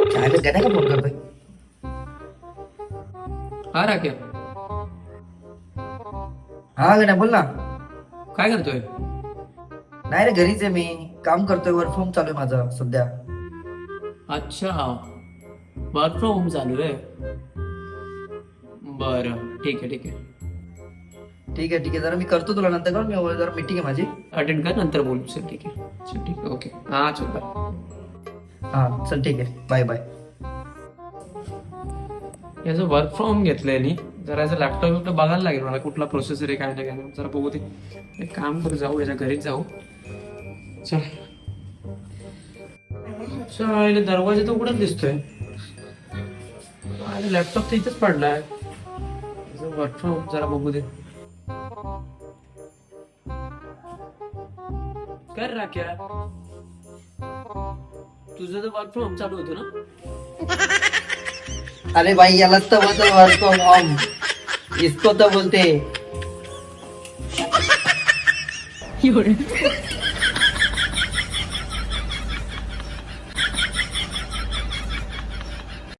काय रे, गण्या का फोन करतोय? हा राख्या, हा गण्या बोल ना. काय करतोय? नाही रे, घरीच आहे मी. काम करतोय, वर्क फ्रॉम चालू आहे माझं सध्या. अच्छा, वर्क फ्रॉम होम चालू आहे. बरं, ठीक आहे ठीक आहे. ठीक आहे ठीक आहे, जरा मी करतो तुला नंतर. कर, मी जरा मीटिंग आहे माझी. अटेंड कर, नंतर बोलू. चल ठीक आहे. चल ठीक आहे, ओके. हा चल बाय. हा चल ठीक आहे, बाय बाय. याचं वर्क फ्रॉम घेतलंय नी, जरा याचा लॅपटॉप बघायला लागेल मला, कुठला प्रोसेसर आहे काय नाही काय नाही. जरा बघू ते. एक काम करू, जाऊ याच्या घरीच जाऊ. चल. अच्छा, दरवाजा तर उघडच दिसतोय. लॅपटॉप तर इथेच पडलाय. वर्क फ्रॉम जरा बघू दे. कर राख्या, तुझं तर वर्क फ्रॉम चालू होतं ना? अरे भाई, याला तर बोलतो वर्क फ्रॉम होम, इसको तो बोलते.